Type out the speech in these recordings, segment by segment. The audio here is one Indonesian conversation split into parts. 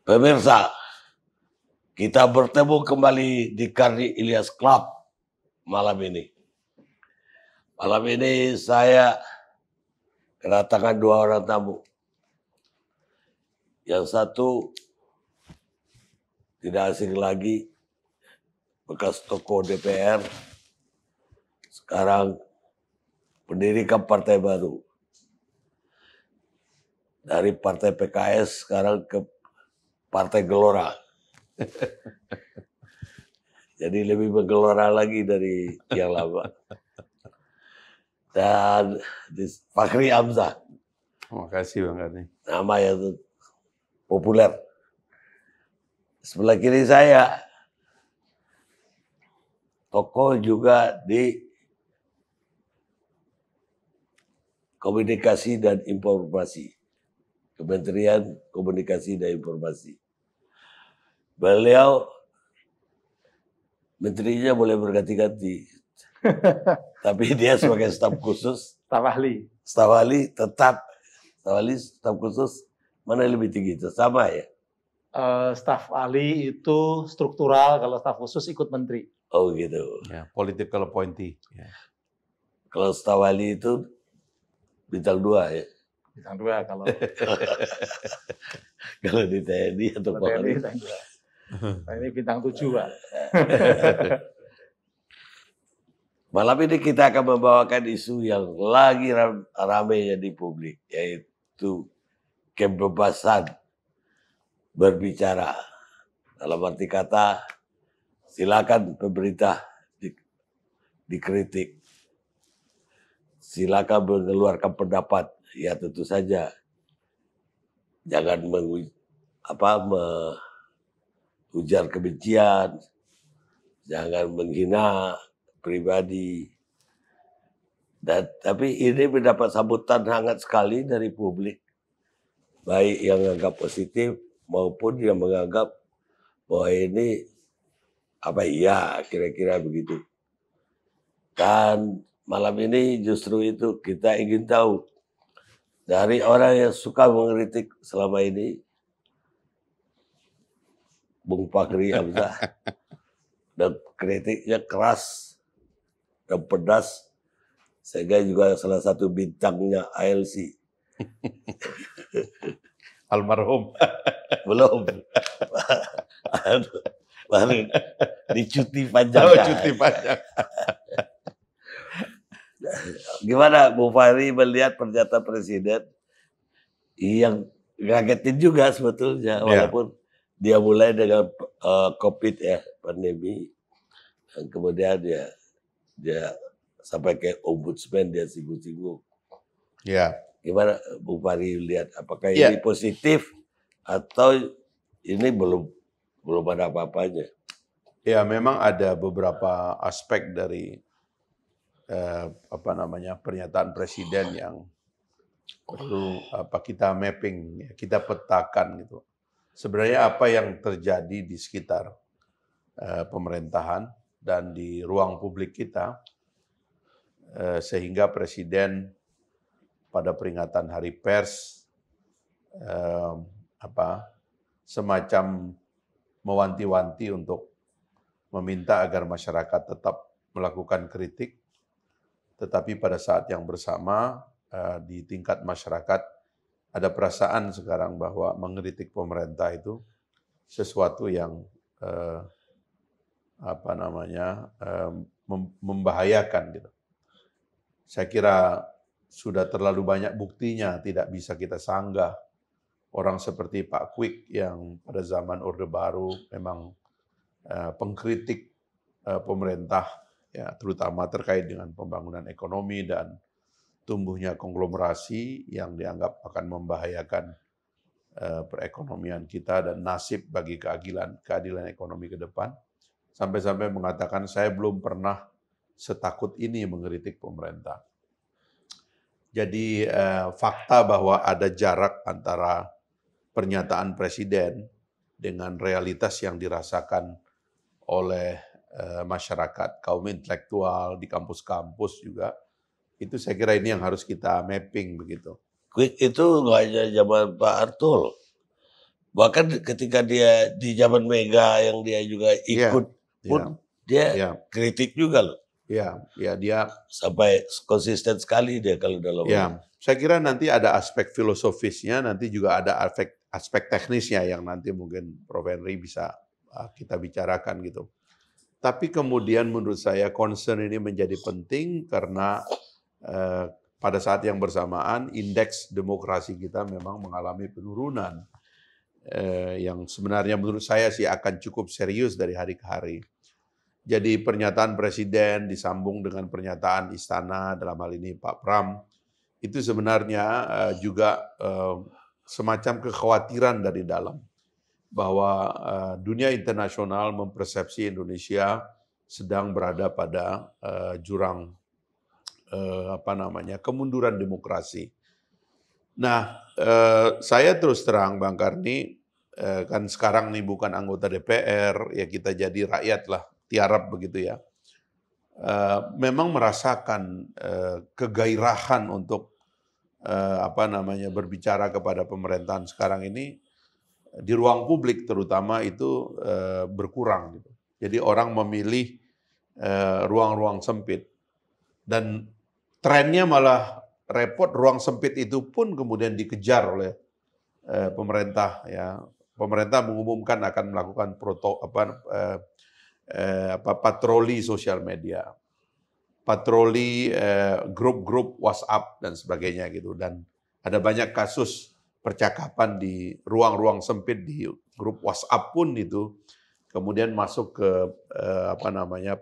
Pemirsa, kita bertemu kembali di Karni Ilyas Club malam ini. Malam ini saya kedatangan dua orang tamu. Yang satu tidak asing lagi, bekas tokoh DPR, sekarang pendirikan partai baru. Dari partai PKS sekarang ke Partai Gelora. Jadi lebih menggelora lagi dari yang lama. Dan Fakhri Hamzah. Terima kasih Bang Karni. Nama yang populer. Sebelah kiri saya, tokoh juga di Komunikasi dan Informasi. Kementerian Komunikasi dan Informasi. Beliau, menterinya boleh berganti-ganti. Tapi dia sebagai staf khusus. Staf ahli. Staf ahli tetap. Staf ahli, staf khusus, mana yang lebih tinggi? Itu sama ya? Staf ahli itu struktural, kalau staf khusus ikut menteri. Oh gitu. Ya, political appointee. Ya. Kalau staf ahli itu bintang 2 ya? Bintang 2 kalau Kalau di TNI atau Polri. bintang 2. Nah, ini bintang 7, Pak. Malam ini kita akan membawakan isu yang lagi ramai di publik, yaitu kebebasan berbicara. Dalam arti kata, silakan pemerintah dikritik. Silakan mengeluarkan pendapat. Ya tentu saja. Jangan ujar kebencian. Jangan menghina pribadi. Tapi ini mendapat sambutan hangat sekali dari publik. Baik yang menganggap positif maupun yang menganggap bahwa ini kira-kira begitu. Dan malam ini justru itu kita ingin tahu dari orang yang suka mengkritik selama ini, Bung Fakhri Hamzah, dan kritiknya keras dan pedas, sehingga juga salah satu bintangnya ALC. Almarhum. Belum. Baru dicuti panjang. Oh, cuti panjang. Gimana Bu Fahri melihat pernyataan Presiden yang ngagetin juga sebetulnya, walaupun dia mulai dengan COVID ya, pandemi, dan kemudian dia sampai ke ombudsman, dia singgung-singgung. Ya. Gimana Bu Fahri lihat, apakah ini positif atau ini belum ada apa-apanya? Ya, memang ada beberapa aspek dari pernyataan Presiden yang perlu kita mapping, kita petakan gitu. Sebenarnya apa yang terjadi di sekitar pemerintahan dan di ruang publik kita, sehingga Presiden pada peringatan Hari Pers semacam mewanti-wanti untuk meminta agar masyarakat tetap melakukan kritik. Tetapi pada saat yang bersama di tingkat masyarakat ada perasaan sekarang bahwa mengkritik pemerintah itu sesuatu yang membahayakan gitu. Saya kira sudah terlalu banyak buktinya, tidak bisa kita sanggah. Orang seperti Pak Kwik yang pada zaman Orde Baru memang pengkritik pemerintah, ya, terutama terkait dengan pembangunan ekonomi dan tumbuhnya konglomerasi yang dianggap akan membahayakan perekonomian kita dan nasib bagi keadilan ekonomi ke depan. Sampai-sampai mengatakan saya belum pernah setakut ini mengkritik pemerintah. Jadi fakta bahwa ada jarak antara pernyataan Presiden dengan realitas yang dirasakan oleh masyarakat, kaum intelektual di kampus-kampus juga, itu saya kira ini yang harus kita mapping begitu. Kwik itu nggak hanya zaman Pak Artul. Bahkan ketika dia di zaman Mega yang dia juga Iya, ikut pun dia iya, kritik juga loh. iya, dia Sampai konsisten sekali dia kalau dalam hal ini. ya, saya kira nanti ada aspek filosofisnya, nanti juga ada aspek teknisnya yang nanti mungkin Prof. Henry bisa kita bicarakan gitu. Tapi kemudian menurut saya concern ini menjadi penting karena pada saat yang bersamaan indeks demokrasi kita memang mengalami penurunan yang sebenarnya menurut saya sih akan cukup serius dari hari ke hari. Jadi pernyataan Presiden disambung dengan pernyataan Istana dalam hal ini Pak Pram, itu sebenarnya juga semacam kekhawatiran dari dalam bahwa dunia internasional mempersepsi Indonesia sedang berada pada jurang kemunduran demokrasi. Nah, saya terus terang Bang Karni, kan sekarang nih bukan anggota DPR, ya kita jadi rakyat lah, tiarap begitu ya. Memang merasakan kegairahan untuk berbicara kepada pemerintahan sekarang ini di ruang publik terutama itu berkurang gitu. Jadi orang memilih ruang-ruang sempit dan trennya malah repot, ruang sempit itu pun kemudian dikejar oleh pemerintah ya. Pemerintah mengumumkan akan melakukan patroli sosial media, patroli grup-grup WhatsApp dan sebagainya gitu, dan ada banyak kasus percakapan di ruang-ruang sempit di grup WhatsApp pun itu kemudian masuk ke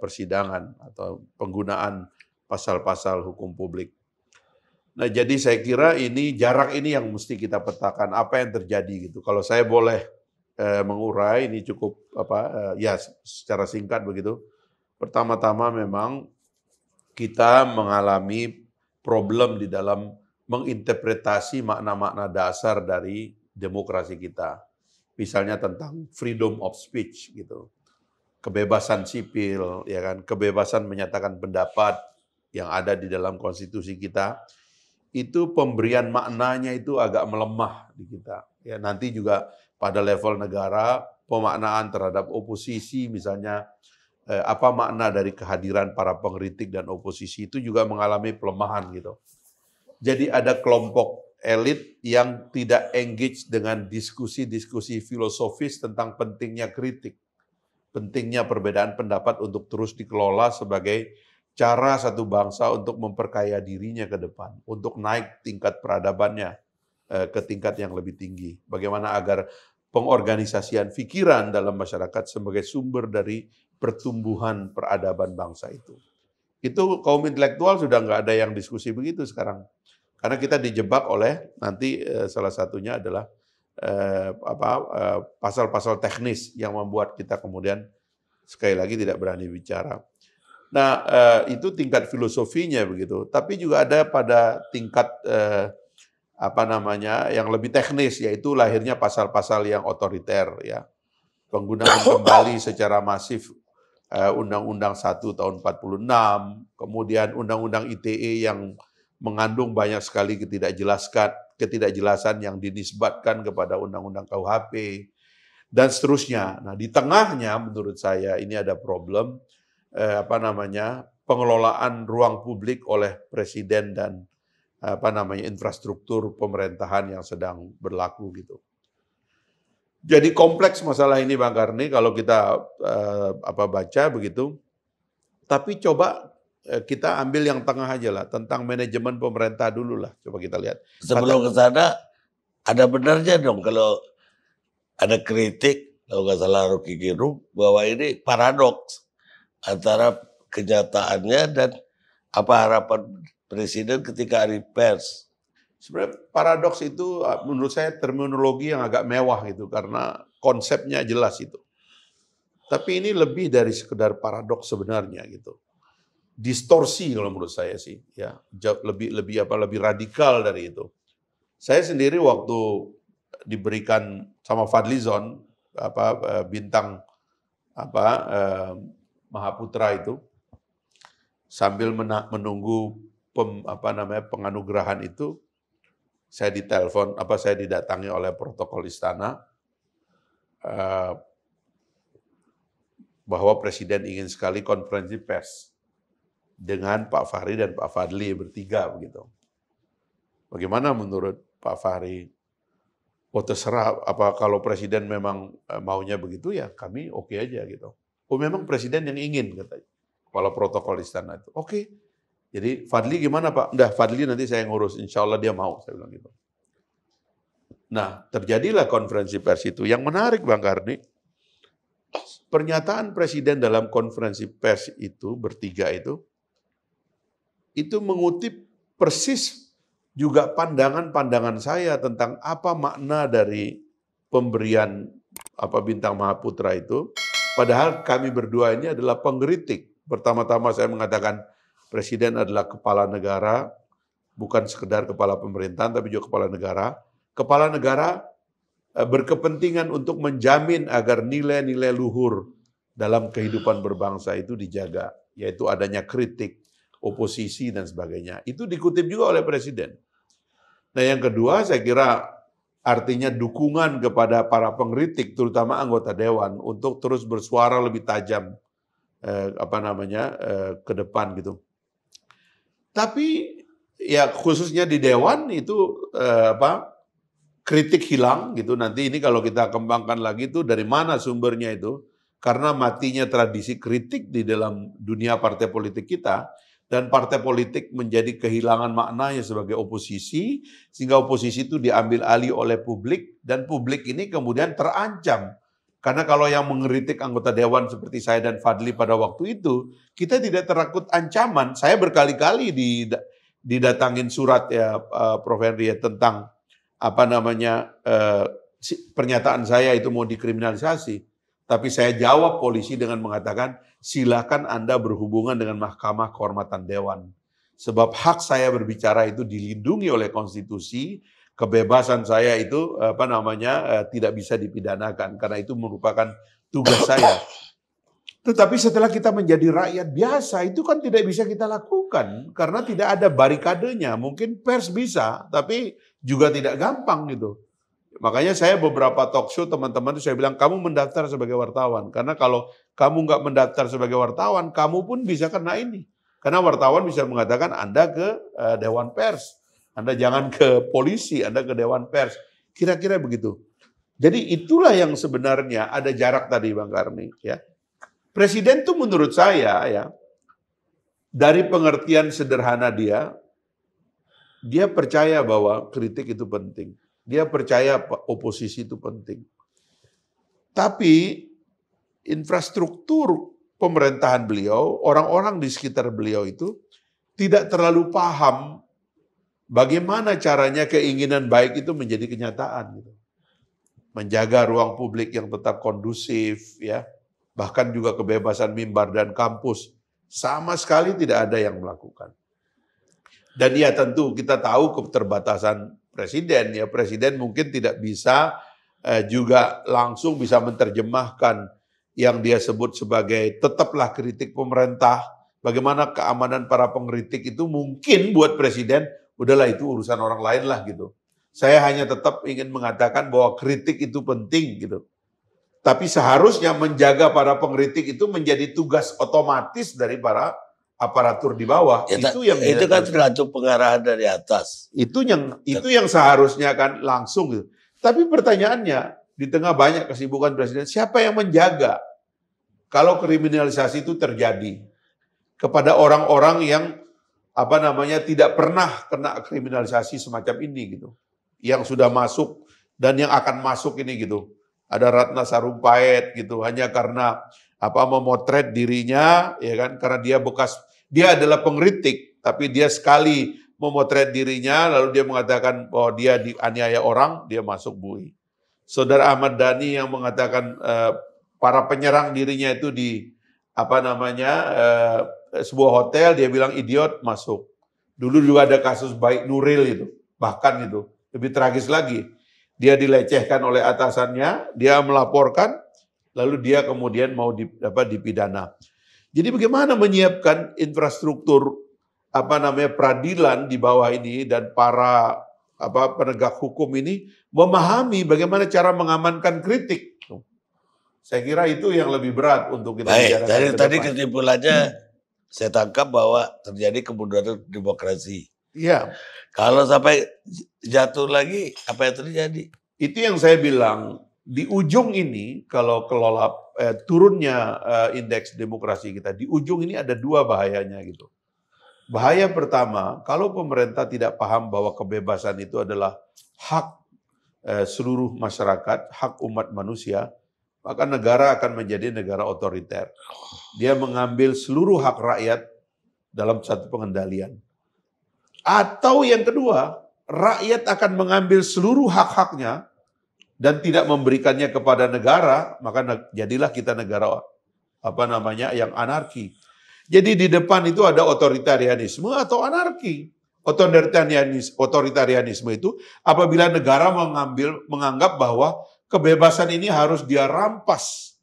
persidangan atau penggunaan pasal-pasal hukum publik. Nah, jadi saya kira ini jarak ini yang mesti kita petakan apa yang terjadi gitu. Kalau saya boleh mengurai ini cukup secara singkat begitu. Pertama-tama memang kita mengalami problem di dalam menginterpretasi makna-makna dasar dari demokrasi kita. Misalnya tentang freedom of speech gitu. Kebebasan sipil, ya kan, kebebasan menyatakan pendapat yang ada di dalam konstitusi kita. Itu pemberian maknanya itu agak melemah di kita. Ya, nanti juga pada level negara pemaknaan terhadap oposisi misalnya apa makna dari kehadiran para pengkritik dan oposisi itu juga mengalami pelemahan gitu. Jadi ada kelompok elit yang tidak engage dengan diskusi-diskusi filosofis tentang pentingnya kritik, pentingnya perbedaan pendapat untuk terus dikelola sebagai cara satu bangsa untuk memperkaya dirinya ke depan, untuk naik tingkat peradabannya ke tingkat yang lebih tinggi. Bagaimana agar pengorganisasian pikiran dalam masyarakat sebagai sumber dari pertumbuhan peradaban bangsa itu. Itu kaum intelektual sudah nggak ada yang diskusi begitu sekarang. Karena kita dijebak oleh nanti salah satunya adalah pasal-pasal teknis yang membuat kita kemudian sekali lagi tidak berani bicara. Nah, itu tingkat filosofinya begitu. Tapi juga ada pada tingkat yang lebih teknis, yaitu lahirnya pasal-pasal yang otoriter ya. Penggunaan kembali secara masif Undang-Undang 1 tahun 46, kemudian Undang-Undang ITE yang mengandung banyak sekali ketidakjelasan yang dinisbatkan kepada Undang-Undang KUHP dan seterusnya. Nah, di tengahnya menurut saya ini ada problem pengelolaan ruang publik oleh presiden dan infrastruktur pemerintahan yang sedang berlaku gitu. Jadi kompleks masalah ini Bang Karni kalau kita baca begitu. Tapi coba kita ambil yang tengah aja lah, tentang manajemen pemerintah dulu lah. Coba kita lihat. Sebelum ke sana, ada benarnya dong kalau ada kritik, kalau nggak salah Rocky Gerung, bahwa ini paradoks antara kenyataannya dan apa harapan presiden ketika hari pers. Sebenarnya paradoks itu menurut saya terminologi yang agak mewah gitu karena konsepnya jelas itu. Tapi ini lebih dari sekedar paradoks sebenarnya gitu. Distorsi kalau menurut saya sih ya, lebih radikal dari itu. Saya sendiri waktu diberikan sama Fadlizon bintang Mahaputra itu sambil menunggu penganugerahan itu saya ditelepon saya didatangi oleh protokol istana bahwa Presiden ingin sekali konferensi pers dengan Pak Fahri dan Pak Fadli bertiga begitu. Bagaimana menurut Pak Fahri? Oh terserah, apa kalau Presiden memang maunya begitu ya kami oke aja gitu. Oh memang Presiden yang ingin katanya, kepala protokol istana itu. Oke, jadi Fadli gimana Pak? Udah Fadli nanti saya ngurus, insya Allah dia mau, saya bilang gitu. Nah terjadilah konferensi pers itu. Yang menarik Bang Karni, pernyataan Presiden dalam konferensi pers itu bertiga itu mengutip persis juga pandangan-pandangan saya tentang apa makna dari pemberian Bintang Mahaputra itu. Padahal kami berdua ini adalah pengkritik. Pertama-tama saya mengatakan Presiden adalah kepala negara, bukan sekedar kepala pemerintahan tapi juga kepala negara. Kepala negara berkepentingan untuk menjamin agar nilai-nilai luhur dalam kehidupan berbangsa itu dijaga, yaitu adanya kritik, oposisi dan sebagainya. Itu dikutip juga oleh Presiden. Nah yang kedua saya kira artinya dukungan kepada para pengkritik, terutama anggota Dewan untuk terus bersuara lebih tajam ke depan gitu. Tapi ya khususnya di Dewan itu kritik hilang gitu. Nanti ini kalau kita kembangkan lagi itu dari mana sumbernya itu? Karena matinya tradisi kritik di dalam dunia partai politik kita. Dan partai politik menjadi kehilangan maknanya sebagai oposisi, sehingga oposisi itu diambil alih oleh publik, dan publik ini kemudian terancam. Karena kalau yang mengkritik anggota Dewan seperti saya dan Fadli pada waktu itu, kita tidak takut ancaman. Saya berkali-kali didatangin surat ya Prof. Henry ya, tentang pernyataan saya itu mau dikriminalisasi. Tapi saya jawab polisi dengan mengatakan, silakan Anda berhubungan dengan Mahkamah Kehormatan Dewan. Sebab hak saya berbicara itu dilindungi oleh konstitusi, kebebasan saya itu tidak bisa dipidanakan karena itu merupakan tugas saya. Tetapi setelah kita menjadi rakyat biasa itu kan tidak bisa kita lakukan karena tidak ada barikadenya. Mungkin pers bisa, tapi juga tidak gampang gitu. Makanya saya beberapa talk show teman-teman itu saya bilang kamu mendaftar sebagai wartawan. Karena kalau kamu nggak mendaftar sebagai wartawan, kamu pun bisa kena ini. Karena wartawan bisa mengatakan Anda ke Dewan Pers. Anda jangan ke polisi, Anda ke Dewan Pers. Kira-kira begitu. Jadi itulah yang sebenarnya ada jarak tadi Bang Karni. Ya. Presiden tuh menurut saya ya, dari pengertian sederhana dia percaya bahwa kritik itu penting. Dia percaya oposisi itu penting. Tapi infrastruktur pemerintahan beliau, orang-orang di sekitar beliau itu tidak terlalu paham bagaimana caranya keinginan baik itu menjadi kenyataan. Gitu. Menjaga ruang publik yang tetap kondusif, ya, bahkan juga kebebasan mimbar dan kampus. Sama sekali tidak ada yang melakukan. Dan ya tentu kita tahu keterbatasan Presiden, ya Presiden mungkin tidak bisa juga langsung bisa menerjemahkan yang dia sebut sebagai tetaplah kritik pemerintah, bagaimana keamanan para pengkritik itu mungkin buat Presiden, udahlah itu urusan orang lain lah gitu. Saya hanya tetap ingin mengatakan bahwa kritik itu penting gitu. Tapi seharusnya menjaga para pengkritik itu menjadi tugas otomatis dari para aparatur di bawah. Ya, itu kan tergantung pengarahan dari atas. Itu yang seharusnya kan langsung gitu. Tapi pertanyaannya di tengah banyak kesibukan Presiden, siapa yang menjaga kalau kriminalisasi itu terjadi kepada orang-orang yang tidak pernah kena kriminalisasi semacam ini gitu. Yang sudah masuk dan yang akan masuk ini gitu. Ada Ratna Sarumpait gitu hanya karena memotret dirinya ya kan, karena dia adalah pengkritik tapi dia sekali memotret dirinya lalu dia mengatakan bahwa dia dianiaya orang, dia masuk bui. Saudara Ahmad Dhani yang mengatakan para penyerang dirinya itu di sebuah hotel, dia bilang idiot, masuk. Dulu juga ada kasus Baik Nuril itu, bahkan itu lebih tragis lagi. Dia dilecehkan oleh atasannya, dia melaporkan, lalu dia kemudian mau dipidana. Jadi bagaimana menyiapkan infrastruktur peradilan di bawah ini dan para penegak hukum ini memahami bagaimana cara mengamankan kritik. Saya kira itu yang lebih berat untuk kita Baik, bicarakan dari ke tadi depan. kesimpulannya saya tangkap bahwa terjadi kemunduran demokrasi. Iya, Kalau sampai jatuh lagi, apa yang terjadi? itu yang saya bilang. Di ujung ini, kalau kelola turunnya indeks demokrasi kita, di ujung ini ada dua bahayanya gitu. Bahaya pertama, kalau pemerintah tidak paham bahwa kebebasan itu adalah hak seluruh masyarakat, hak umat manusia, maka negara akan menjadi negara otoriter. Dia mengambil seluruh hak rakyat dalam satu pengendalian. Atau yang kedua, rakyat akan mengambil seluruh hak-haknya dan tidak memberikannya kepada negara, maka jadilah kita negara yang anarki. Jadi di depan itu ada otoritarianisme atau anarki. Otoritarianisme itu apabila negara menganggap bahwa kebebasan ini harus dia rampas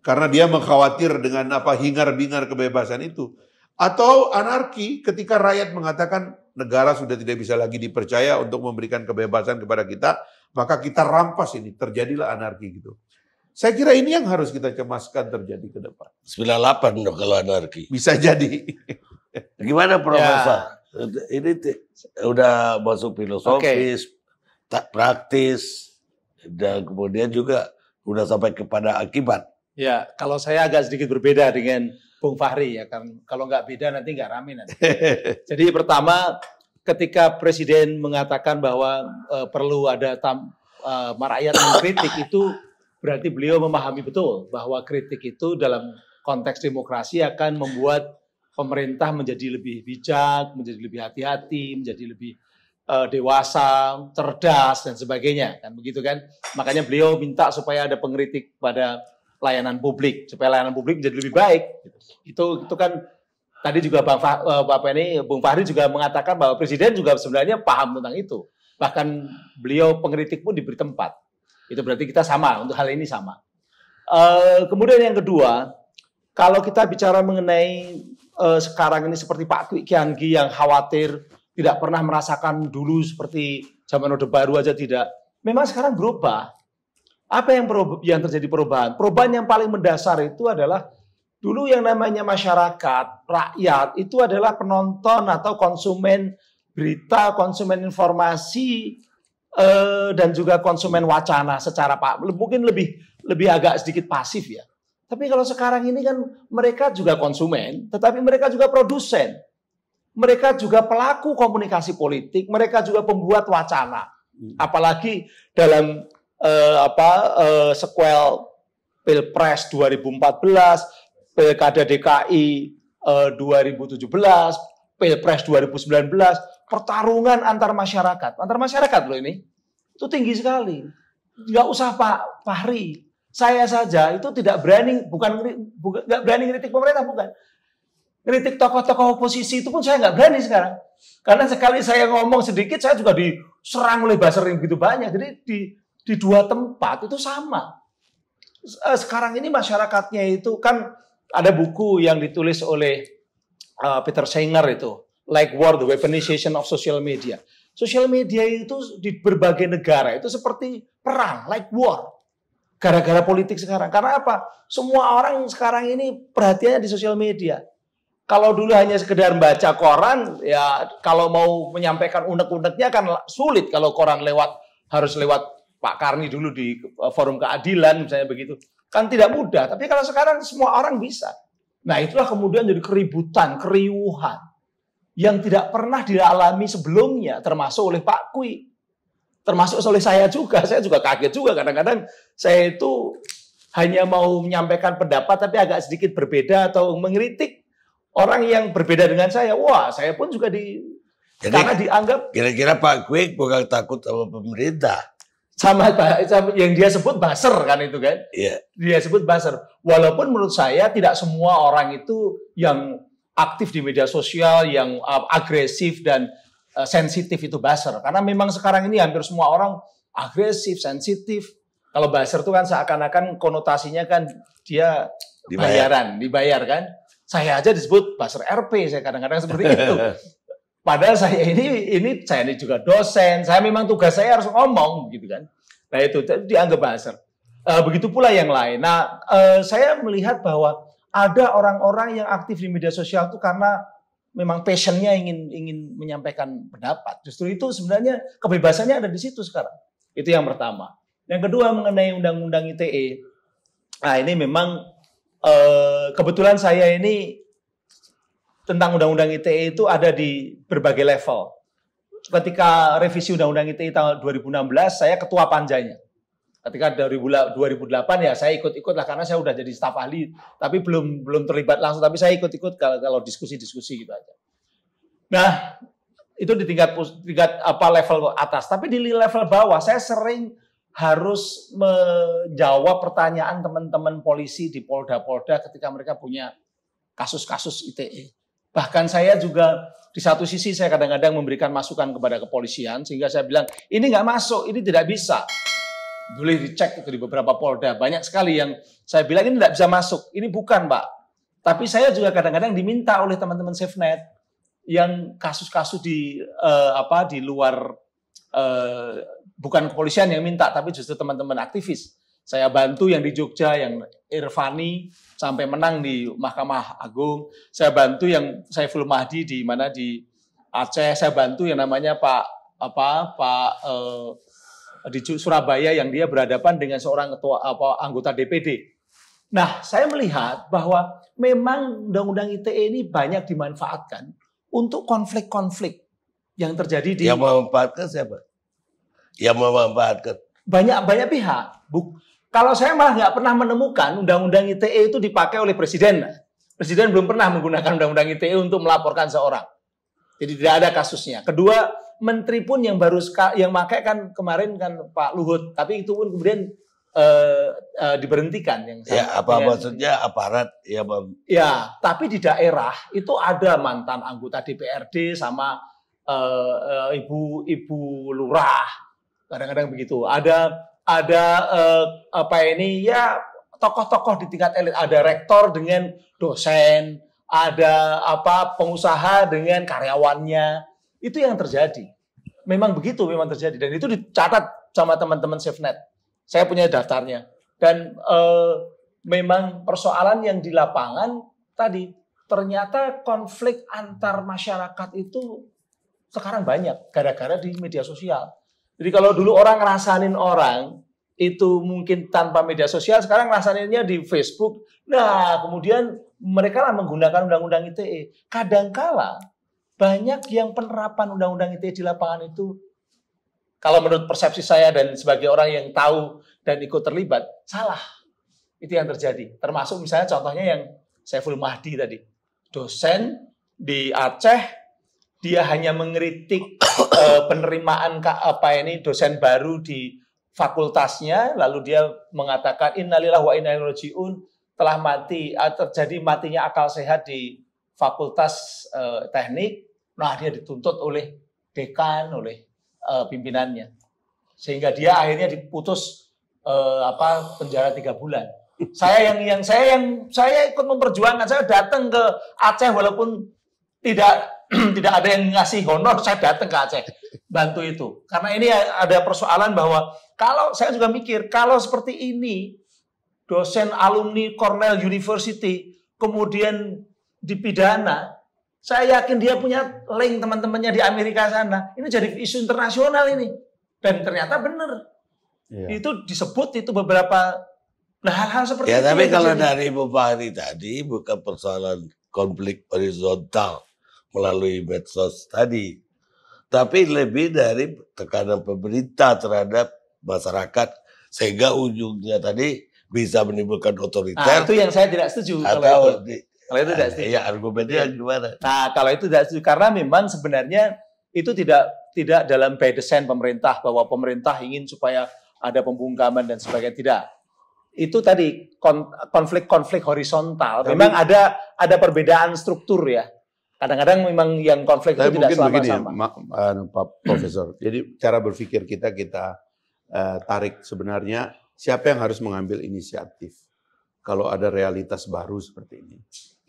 karena dia mengkhawatir dengan hingar-bingar kebebasan itu. Atau anarki ketika rakyat mengatakan negara sudah tidak bisa lagi dipercaya untuk memberikan kebebasan kepada kita, maka kita rampas ini, terjadilah anarki gitu. Saya kira ini yang harus kita cemaskan terjadi ke depan. 98 dong kalau anarki. Bisa jadi. Gimana Profesor? Ini udah masuk filosofis, tak praktis, dan kemudian juga udah sampai kepada akibat. Ya, kalau saya agak sedikit berbeda dengan Bung Fahri ya, kan kalau nggak beda nanti nggak rame nanti. Jadi pertama, ketika Presiden mengatakan bahwa perlu ada rakyat mengkritik, itu berarti beliau memahami betul bahwa kritik itu dalam konteks demokrasi akan membuat pemerintah menjadi lebih bijak, menjadi lebih hati-hati, menjadi lebih dewasa, cerdas dan sebagainya, kan begitu kan? Makanya beliau minta supaya ada pengkritik pada layanan publik, supaya layanan publik menjadi lebih baik. Itu kan tadi juga Bung Fahri juga mengatakan bahwa Presiden juga sebenarnya paham tentang itu. Bahkan beliau pengkritik pun diberi tempat. Itu berarti kita sama, untuk hal ini sama. Kemudian yang kedua, kalau kita bicara mengenai sekarang ini seperti Pak Kwik Kian-Gi yang khawatir, tidak pernah merasakan dulu seperti zaman Orde Baru aja tidak. Memang sekarang berubah. Apa yang terjadi perubahan? Perubahan yang paling mendasar itu adalah dulu yang namanya masyarakat, rakyat, itu adalah penonton atau konsumen berita, konsumen informasi, dan juga konsumen wacana secara mungkin lebih agak sedikit pasif ya. Tapi kalau sekarang ini kan mereka juga konsumen, tetapi mereka juga produsen. Mereka juga pelaku komunikasi politik, mereka juga pembuat wacana. Apalagi dalam sequel Pilpres 2014, Pilkada DKI 2017, Pilpres 2019, pertarungan antar masyarakat loh ini, itu tinggi sekali. Nggak usah Pak Fahri, saya saja itu tidak berani, nggak berani kritik pemerintah, bukan. Kritik tokoh-tokoh oposisi itu pun saya nggak berani sekarang. Karena sekali saya ngomong sedikit, saya juga diserang oleh buzzer yang begitu banyak. Jadi di dua tempat itu sama. Sekarang ini masyarakatnya itu kan ada buku yang ditulis oleh Peter Singer itu, Like War, The Weaponization of Social Media. Sosial media itu di berbagai negara itu seperti perang, like war. Gara-gara politik sekarang. Karena apa? Semua orang sekarang ini perhatiannya di sosial media. Kalau dulu hanya sekedar baca koran, ya kalau mau menyampaikan unek-uneknya kan sulit. Kalau koran harus lewat Pak Karni dulu di forum keadilan, misalnya begitu. Kan tidak mudah. Tapi kalau sekarang semua orang bisa. Nah itulah kemudian jadi keributan, keriuhan. Yang tidak pernah dialami sebelumnya, termasuk oleh Pak Kwik. Termasuk oleh saya juga kaget juga. Kadang-kadang saya itu hanya mau menyampaikan pendapat, tapi agak sedikit berbeda atau mengkritik orang yang berbeda dengan saya. Wah, saya pun juga karena dianggap... Kira-kira Pak Kwik bukan takut sama pemerintah. Sama yang dia sebut buzzer kan itu kan. Iya. Dia sebut buzzer. Walaupun menurut saya tidak semua orang itu yang aktif di media sosial, yang agresif dan sensitif itu buzzer. Karena memang sekarang ini hampir semua orang agresif, sensitif. Kalau buzzer itu kan seakan-akan konotasinya kan dia dibayar kan. Saya aja disebut buzzer RP, saya kadang-kadang seperti itu. Padahal saya ini juga dosen, saya memang tugas saya harus ngomong gitu kan. Nah itu dianggap buzzer. Begitu pula yang lain. Nah, saya melihat bahwa ada orang-orang yang aktif di media sosial itu karena memang passionnya ingin menyampaikan pendapat. Justru itu sebenarnya kebebasannya ada di situ sekarang. Itu yang pertama. Yang kedua mengenai undang-undang ITE. Nah, ini memang kebetulan saya ini tentang undang-undang ITE itu ada di berbagai level. Ketika revisi undang-undang ITE tahun 2016, saya ketua panjanya. Ketika 2008 ya saya ikut-ikut lah karena saya udah jadi staf ahli, tapi belum terlibat langsung, tapi saya ikut-ikut kalau diskusi-diskusi gitu aja. Nah, itu di tingkat level atas, tapi di level bawah saya sering harus menjawab pertanyaan teman-teman polisi di Polda-Polda ketika mereka punya kasus-kasus ITE. Bahkan saya juga di satu sisi saya kadang-kadang memberikan masukan kepada kepolisian sehingga saya bilang ini nggak masuk, ini tidak bisa. Boleh dicek itu di beberapa Polda. Banyak sekali yang saya bilang ini tidak bisa masuk. Ini bukan, Pak. Tapi saya juga kadang-kadang diminta oleh teman-teman SafeNet yang kasus-kasus di luar bukan kepolisian yang minta, tapi justru teman-teman aktivis. Saya bantu yang di Jogja, yang Irfani sampai menang di Mahkamah Agung. Saya bantu yang Saiful Mahdi di Aceh. Saya bantu yang namanya di Surabaya yang dia berhadapan dengan seorang anggota DPD. Nah, saya melihat bahwa memang undang-undang ITE ini banyak dimanfaatkan untuk konflik-konflik yang terjadi di... Yang memanfaatkan siapa? Yang memanfaatkan? Banyak pihak. Kalau saya malah nggak pernah menemukan undang-undang ITE itu dipakai oleh Presiden. Presiden belum pernah menggunakan undang-undang ITE untuk melaporkan seorang. Jadi tidak ada kasusnya. Kedua, menteri pun yang pakai kan kemarin kan Pak Luhut, tapi itu pun kemudian diberhentikan. Maksudnya aparat ya, ya, tapi di daerah itu ada mantan anggota DPRD sama ibu lurah, kadang-kadang begitu. Ada tokoh-tokoh di tingkat elit, ada rektor dengan dosen, ada pengusaha dengan karyawannya. Itu yang terjadi. Memang begitu, memang terjadi. Dan itu dicatat sama teman-teman SafeNet. Saya punya daftarnya. Dan memang persoalan yang di lapangan tadi, ternyata konflik antar masyarakat itu sekarang banyak. Gara-gara di media sosial. Jadi kalau dulu orang ngerasanin orang, itu mungkin tanpa media sosial, sekarang ngerasaninnya di Facebook. Nah, kemudian mereka lah menggunakan undang-undang ITE. Kadangkala banyak yang penerapan undang-undang ITE di lapangan itu, kalau menurut persepsi saya dan sebagai orang yang tahu dan ikut terlibat, salah. Itu yang terjadi. Termasuk misalnya contohnya yang Saiful Mahdi tadi. Dosen di Aceh, dia hanya mengkritik penerimaan dosen baru di fakultasnya, lalu dia mengatakan innalillahi wa inna ilaihi rajiun, telah terjadi matinya akal sehat di fakultas teknik. Nah, dia dituntut oleh dekan, oleh pimpinannya, sehingga dia akhirnya diputus penjara 3 bulan. Saya ikut memperjuangkan, saya datang ke Aceh walaupun tidak ada yang ngasih honor, saya datang ke Aceh bantu itu. Karena ini ada persoalan bahwa kalau saya juga mikir kalau seperti ini dosen alumni Cornell University kemudian dipidana, saya yakin dia punya link teman-temannya di Amerika sana. Ini jadi isu internasional ini. Dan ternyata benar. Ya. Itu disebut itu beberapa hal-hal seperti itu. Ya, tapi kalau dari Ibu Fahri tadi bukan persoalan konflik horizontal melalui medsos tadi. Tapi lebih dari tekanan pemerintah terhadap masyarakat sehingga ujungnya tadi bisa menimbulkan otoriter. Nah, itu yang saya tidak setuju kalau itu. Kalau itu tidak setuju. Ya, argumennya gimana? Nah, kalau itu tidak setuju karena memang sebenarnya itu tidak dalam by design pemerintah bahwa pemerintah ingin supaya ada pembungkaman dan sebagainya, tidak. Itu tadi konflik-konflik horizontal. Memang ada perbedaan struktur ya. Kadang-kadang memang yang konflik itu tidak selalu sama. Pak Profesor. Jadi cara berpikir kita tarik sebenarnya siapa yang harus mengambil inisiatif kalau ada realitas baru seperti ini.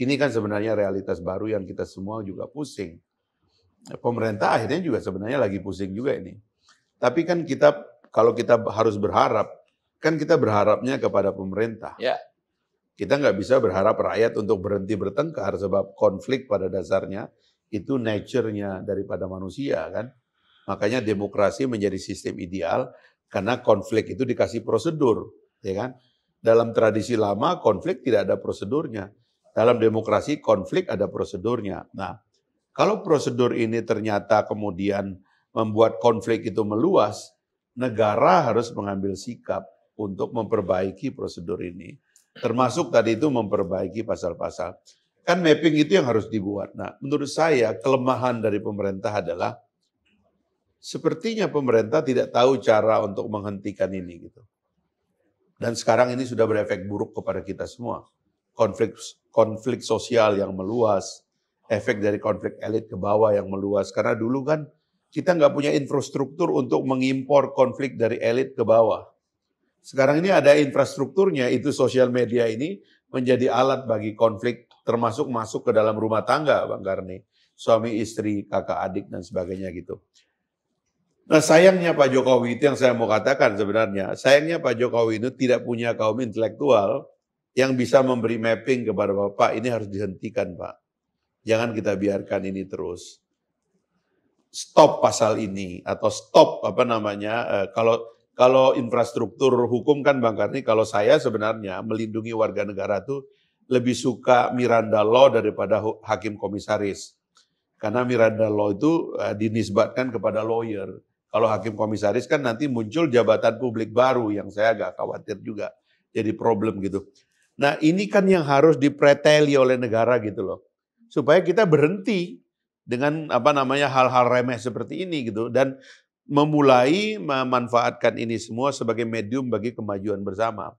Ini kan sebenarnya realitas baru yang kita semua juga pusing. Pemerintah akhirnya juga sebenarnya lagi pusing juga ini. Tapi kan kalau kita harus berharap kan kita berharapnya kepada pemerintah. Ya. Kita nggak bisa berharap rakyat untuk berhenti bertengkar sebab konflik pada dasarnya itu nature-nya daripada manusia kan. Makanya demokrasi menjadi sistem ideal karena konflik itu dikasih prosedur, ya kan? Dalam tradisi lama konflik tidak ada prosedurnya. Dalam demokrasi konflik ada prosedurnya. Nah, kalau prosedur ini ternyata kemudian membuat konflik itu meluas, negara harus mengambil sikap untuk memperbaiki prosedur ini. Termasuk tadi itu memperbaiki pasal-pasal. Kan mapping itu yang harus dibuat. Nah, menurut saya kelemahan dari pemerintah adalah sepertinya pemerintah tidak tahu cara untuk menghentikan ini gitu. Dan sekarang ini sudah berefek buruk kepada kita semua. Konflik sosial yang meluas, efek dari konflik elit ke bawah yang meluas. Karena dulu kan kita nggak punya infrastruktur untuk mengimpor konflik dari elit ke bawah. Sekarang ini ada infrastrukturnya, itu sosial media ini menjadi alat bagi konflik, termasuk masuk ke dalam rumah tangga, Bang Karni. Suami istri, kakak adik, dan sebagainya gitu. Nah sayangnya Pak Jokowi, itu yang saya mau katakan sebenarnya. Sayangnya Pak Jokowi itu tidak punya kaum intelektual yang bisa memberi mapping kepada Bapak, ini harus dihentikan Pak. Jangan kita biarkan ini terus. Stop pasal ini, atau stop kalau infrastruktur hukum kan Bang Karni, kalau saya sebenarnya melindungi warga negara tuh lebih suka Miranda Law daripada hakim komisaris. Karena Miranda Law itu dinisbatkan kepada lawyer. Kalau hakim komisaris kan nanti muncul jabatan publik baru yang saya agak khawatir juga. Jadi problem gitu. Nah ini kan yang harus dipreteli oleh negara gitu loh. Supaya kita berhenti dengan hal-hal remeh seperti ini gitu. Dan memulai memanfaatkan ini semua sebagai medium bagi kemajuan bersama.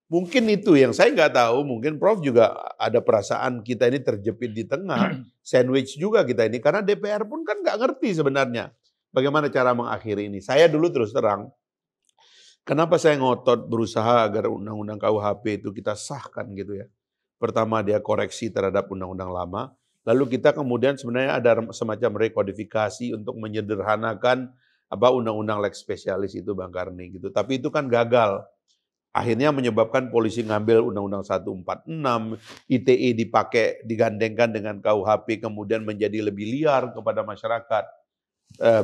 Mungkin itu yang saya nggak tahu, mungkin Prof juga ada perasaan kita ini terjepit di tengah, sandwich juga kita ini, karena DPR pun kan nggak ngerti sebenarnya bagaimana cara mengakhiri ini. Saya dulu terus terang, kenapa saya ngotot berusaha agar undang-undang KUHP itu kita sahkan gitu ya. Pertama dia koreksi terhadap undang-undang lama, lalu kita kemudian sebenarnya ada semacam rekodifikasi untuk menyederhanakan undang-undang lex spesialis itu Bang Karni gitu. Tapi itu kan gagal. Akhirnya menyebabkan polisi ngambil undang-undang 146, ITE digandengkan dengan KUHP kemudian menjadi lebih liar kepada masyarakat.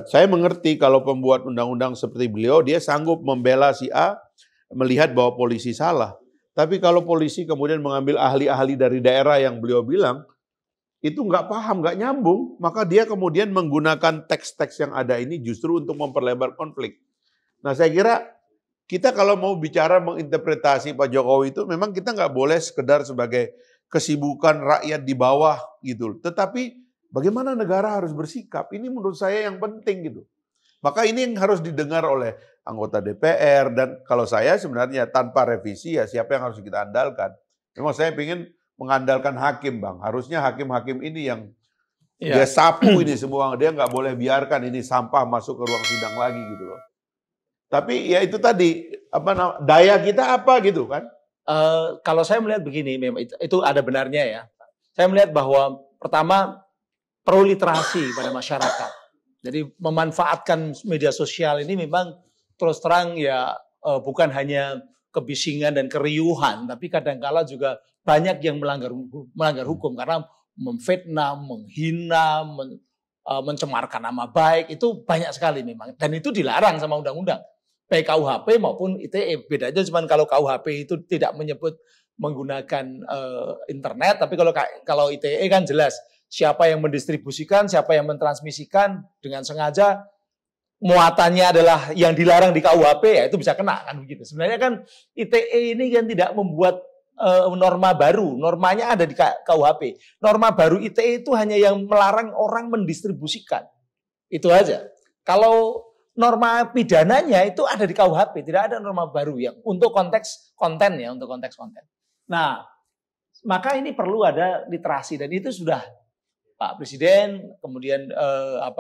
Saya mengerti kalau pembuat undang-undang seperti beliau, dia sanggup membela si A, melihat bahwa polisi salah. Tapi kalau polisi kemudian mengambil ahli-ahli dari daerah yang beliau bilang, itu nggak paham, nggak nyambung, maka dia kemudian menggunakan teks-teks yang ada ini justru untuk memperlebar konflik. Nah saya kira kita kalau mau bicara menginterpretasi Pak Jokowi itu memang kita nggak boleh sekedar sebagai kesibukan rakyat di bawah gitu. Tetapi bagaimana negara harus bersikap, ini menurut saya yang penting gitu. Maka ini yang harus didengar oleh anggota DPR dan kalau saya sebenarnya tanpa revisi ya siapa yang harus kita andalkan. Memang saya ingin mengandalkan hakim Bang. Harusnya hakim-hakim ini yang dia sapu ini semua. Dia nggak boleh biarkan ini sampah masuk ke ruang sidang lagi gitu loh. Tapi ya itu tadi, daya kita apa gitu kan. Kalau saya melihat begini, memang itu ada benarnya ya. Saya melihat bahwa pertama perlu literasi pada masyarakat. Jadi memanfaatkan media sosial ini memang terus terang ya bukan hanya kebisingan dan keriuhan, tapi kadang-kala juga banyak yang melanggar hukum karena memfitnah, menghina, mencemarkan nama baik, itu banyak sekali memang. Dan itu dilarang sama undang-undang, baik KUHP maupun ITE. Bedanya cuma kalau KUHP itu tidak menyebut menggunakan internet, tapi kalau ITE kan jelas siapa yang mendistribusikan, siapa yang mentransmisikan dengan sengaja, muatannya adalah yang dilarang di KUHP, ya itu bisa kena kan begitu. Sebenarnya kan ITE ini kan tidak membuat norma baru, normanya ada di KUHP. Norma baru ITE itu hanya yang melarang orang mendistribusikan. Itu aja. Kalau norma pidananya itu ada di KUHP, tidak ada norma baru yang untuk konteks konten ya, untuk konteks konten. Nah, maka ini perlu ada literasi dan itu sudah Pak Presiden kemudian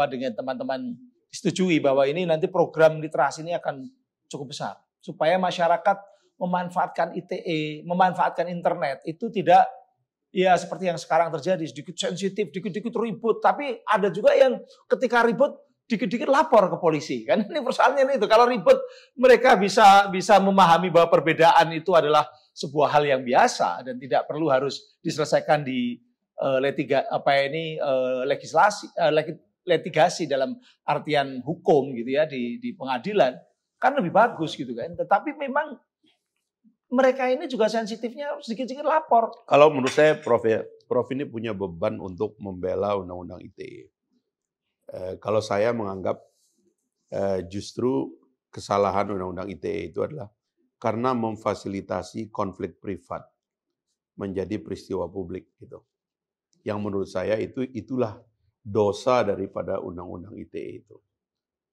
dengan teman-teman disetujui bahwa ini nanti program literasi ini akan cukup besar supaya masyarakat memanfaatkan ITE, memanfaatkan internet itu tidak ya seperti yang sekarang terjadi, sedikit sensitif, dikit-dikit ribut, tapi ada juga yang ketika ribut dikit-dikit lapor ke polisi. Kan ini persoalannya itu. Kalau ribet, mereka bisa memahami bahwa perbedaan itu adalah sebuah hal yang biasa dan tidak perlu harus diselesaikan di litigasi dalam artian hukum gitu ya, di pengadilan. Kan lebih bagus gitu kan. Tetapi memang mereka ini juga sensitifnya sedikit-sedikit lapor. Kalau menurut saya Prof ini punya beban untuk membela Undang-Undang ITE. Kalau saya menganggap justru kesalahan Undang-Undang ITE itu adalah karena memfasilitasi konflik privat menjadi peristiwa publik gitu. Yang menurut saya itulah dosa daripada Undang-Undang ITE itu.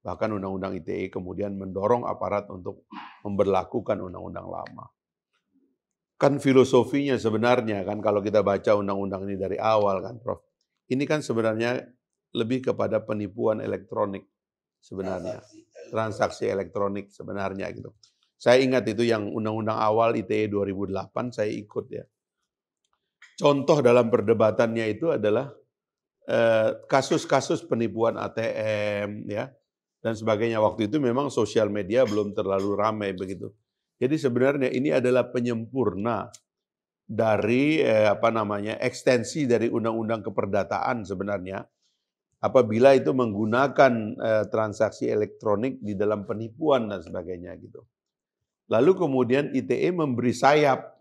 Bahkan Undang-Undang ITE kemudian mendorong aparat untuk memberlakukan undang-undang lama. Kan filosofinya sebenarnya kan kalau kita baca undang-undang ini dari awal kan Prof. Ini kan sebenarnya lebih kepada penipuan elektronik sebenarnya. Transaksi elektronik sebenarnya gitu. Saya ingat itu yang undang-undang awal ITE 2008 saya ikut ya. Contoh dalam perdebatannya itu adalah kasus-kasus penipuan ATM ya dan sebagainya. Waktu itu memang sosial media belum terlalu ramai begitu. Jadi sebenarnya ini adalah penyempurna dari ekstensi dari undang-undang keperdataan sebenarnya. Apabila itu menggunakan transaksi elektronik di dalam penipuan dan sebagainya gitu. Lalu kemudian ITE memberi sayap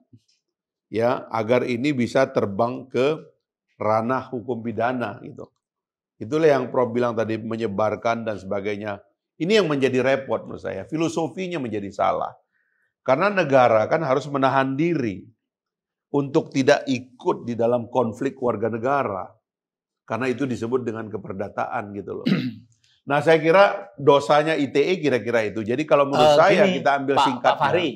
ya agar ini bisa terbang ke ranah hukum pidana gitu. Itulah yang Prof bilang tadi menyebarkan dan sebagainya. Ini yang menjadi repot menurut saya. Filosofinya menjadi salah. Karena negara kan harus menahan diri untuk tidak ikut di dalam konflik warga negara. Karena itu disebut dengan keperdataan gitu loh. Nah saya kira dosanya ITE kira-kira itu. Jadi kalau menurut saya kita ambil singkatnya. Pak Fahri,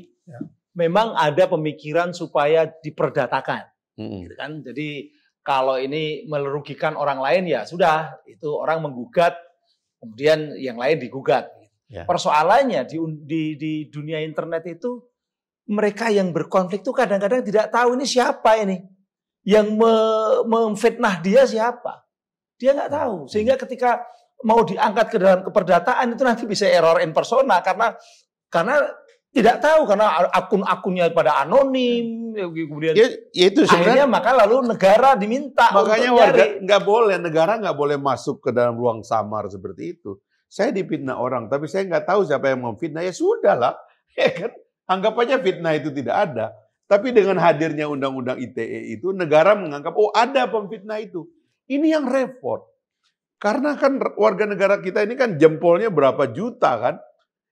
memang ada pemikiran supaya diperdatakan. Gitu kan? Jadi kalau ini merugikan orang lain ya sudah, itu orang menggugat, kemudian yang lain digugat. Ya. Persoalannya di dunia internet itu mereka yang berkonflik itu kadang-kadang tidak tahu ini siapa ini. Yang memfitnah dia siapa. Dia nggak tahu. Sehingga ketika mau diangkat ke dalam keperdataan itu nanti bisa error in persona karena tidak tahu karena akun-akunnya pada anonim kemudian ya itu akhirnya maka lalu negara diminta makanya warga negara nggak boleh masuk ke dalam ruang samar seperti itu. Saya difitnah orang tapi saya nggak tahu siapa yang memfitnah, ya sudahlah ya kan, anggap aja fitnah itu tidak ada. Tapi dengan hadirnya undang-undang ITE itu negara menganggap oh ada pemfitnah itu. Ini yang repot. Karena kan warga negara kita ini kan jempolnya berapa juta kan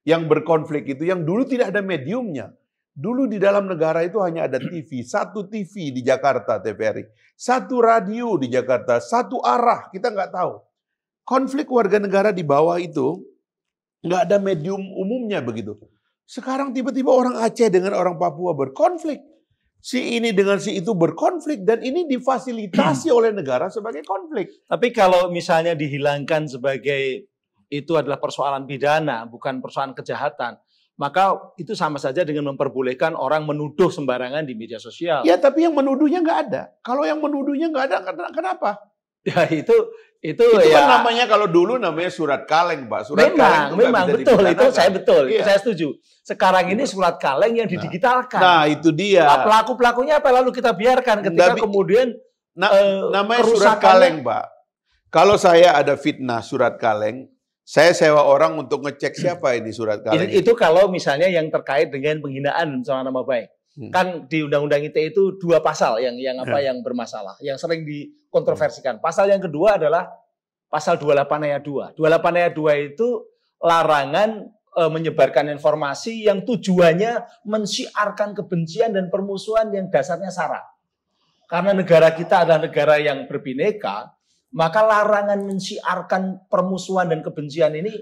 yang berkonflik itu, yang dulu tidak ada mediumnya. Dulu di dalam negara itu hanya ada TV, satu TV di Jakarta TVRI, satu radio di Jakarta, satu arah, kita nggak tahu. Konflik warga negara di bawah itu nggak ada medium umumnya begitu. Sekarang tiba-tiba orang Aceh dengan orang Papua berkonflik. Si ini dengan si itu berkonflik dan ini difasilitasi oleh negara sebagai konflik. Tapi kalau misalnya dihilangkan sebagai itu adalah persoalan pidana, bukan persoalan kejahatan, maka itu sama saja dengan memperbolehkan orang menuduh sembarangan di media sosial. Ya, tapi yang menuduhnya nggak ada. Kalau yang menuduhnya nggak ada, kenapa? Ya itu ya, kan namanya kalau dulu namanya surat kaleng, Pak. Surat kaleng memang betul itu iya. Saya setuju. Sekarang ini surat kaleng yang didigitalkan. Nah, itu dia. Pelaku-pelakunya apa lalu kita biarkan ketika kemudian namanya surat kaleng, Pak. Kalau saya ada fitnah surat kaleng, saya sewa orang untuk ngecek siapa ini surat kaleng. Itu kalau misalnya yang terkait dengan penghinaan sama nama baik. Kan di Undang-Undang ITE itu 2 pasal yang bermasalah, yang sering dikontroversikan. Pasal yang kedua adalah pasal 28 ayat 2. 28 ayat 2 itu larangan menyebarkan informasi yang tujuannya mensiarkan kebencian dan permusuhan yang dasarnya sara. Karena negara kita adalah negara yang berbineka, maka larangan mensiarkan permusuhan dan kebencian ini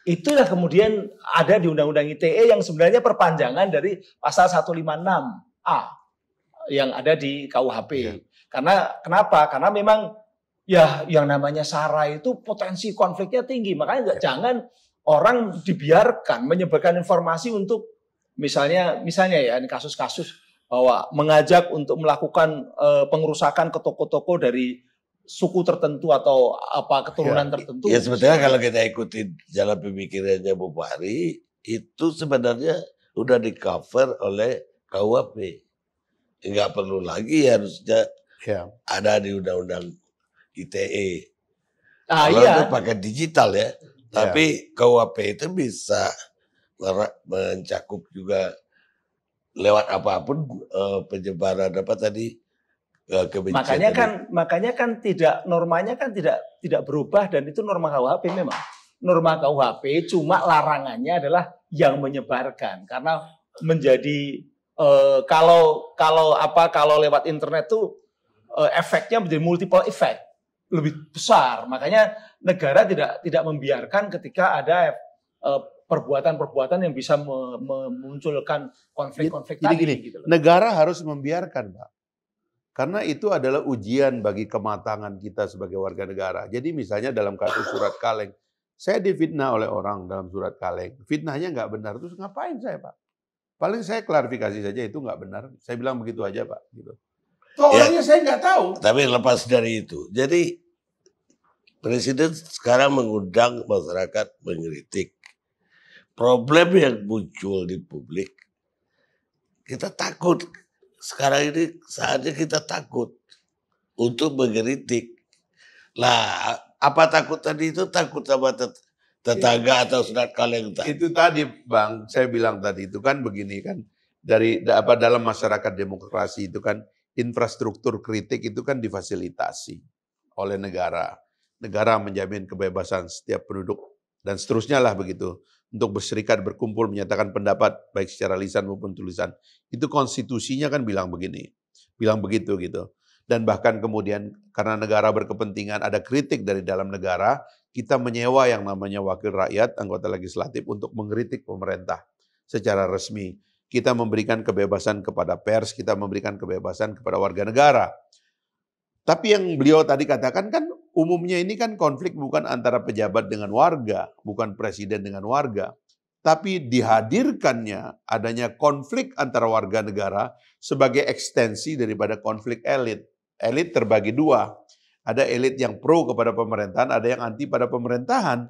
itulah kemudian ada di Undang-Undang ITE yang sebenarnya perpanjangan dari pasal 156A yang ada di KUHP. Ya. Karena kenapa? Karena memang ya yang namanya sara itu potensi konfliknya tinggi. Makanya jangan orang dibiarkan menyebarkan informasi untuk misalnya ya ini kasus-kasus bahwa mengajak untuk melakukan pengerusakan ke toko-toko dari suku tertentu atau apa keturunan tertentu. Ya sebetulnya kalau kita ikutin jalan pemikirannya Bu Fahri, itu sebenarnya udah di cover oleh KUHP. Nggak perlu lagi harusnya ada di Undang-Undang ITE. Kalau itu pakai digital ya. Tapi KUHP itu bisa mencakup juga lewat apapun penyebaran apa tadi kebencian. Makanya kan tidak normanya kan tidak berubah dan itu norma KUHP memang. Norma KUHP cuma larangannya adalah yang menyebarkan karena menjadi kalau lewat internet tuh efeknya menjadi multiple effect, lebih besar. Makanya negara tidak membiarkan ketika ada perbuatan-perbuatan yang bisa memunculkan konflik-konflik jadi tadi. Gini, gitu loh. Negara harus membiarkan, Pak. Karena itu adalah ujian bagi kematangan kita sebagai warga negara. Jadi misalnya dalam kasus surat kaleng, saya difitnah oleh orang dalam surat kaleng. Fitnahnya nggak benar, terus ngapain saya, Pak? Paling saya klarifikasi saja itu nggak benar. Saya bilang begitu aja, Pak. Gitu. Orangnya saya nggak tahu. Tapi lepas dari itu, jadi Presiden sekarang mengundang masyarakat mengkritik. Problem yang muncul di publik, kita takut. Sekarang ini saatnya kita takut untuk mengkritik. Lah, apa takut tadi itu? Takut sama tetangga atau surat kaleng tadi. Itu tadi, Bang, saya bilang tadi itu kan begini kan. Dalam masyarakat demokrasi itu kan infrastruktur kritik itu kan difasilitasi oleh negara. Negara menjamin kebebasan setiap penduduk dan seterusnya lah begitu. Untuk berserikat, berkumpul, menyatakan pendapat baik secara lisan maupun tulisan. Itu konstitusinya kan bilang begini, bilang begitu gitu. Dan bahkan kemudian karena negara berkepentingan ada kritik dari dalam negara, kita menyewa yang namanya wakil rakyat, anggota legislatif untuk mengkritik pemerintah secara resmi. Kita memberikan kebebasan kepada pers, kita memberikan kebebasan kepada warga negara. Tapi yang beliau tadi katakan kan umumnya ini kan konflik bukan antara pejabat dengan warga, bukan presiden dengan warga. Tapi dihadirkannya adanya konflik antara warga negara sebagai ekstensi daripada konflik elit. Elit terbagi dua. Ada elit yang pro kepada pemerintahan, ada yang anti pada pemerintahan.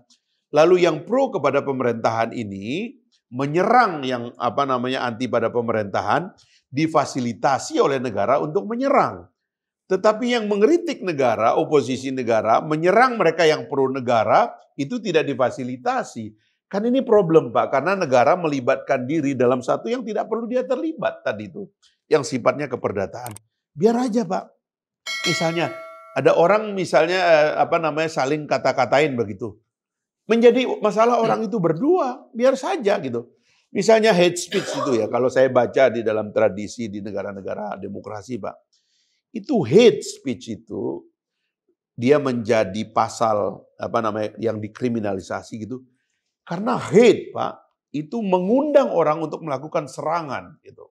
Lalu yang pro kepada pemerintahan ini menyerang yang anti pada pemerintahan, difasilitasi oleh negara untuk menyerang. Tetapi yang mengkritik negara, oposisi negara, menyerang mereka yang pro negara, itu tidak difasilitasi. Kan ini problem, Pak, karena negara melibatkan diri dalam satu yang tidak perlu dia terlibat tadi itu. Yang sifatnya keperdataan. Biar aja, Pak. Misalnya, ada orang saling kata-katain begitu. Menjadi masalah orang itu berdua, biar saja gitu. Misalnya hate speech itu ya, kalau saya baca di dalam tradisi di negara-negara demokrasi, Pak. Itu hate speech itu dia menjadi pasal yang dikriminalisasi gitu. Karena hate, Pak, itu mengundang orang untuk melakukan serangan gitu.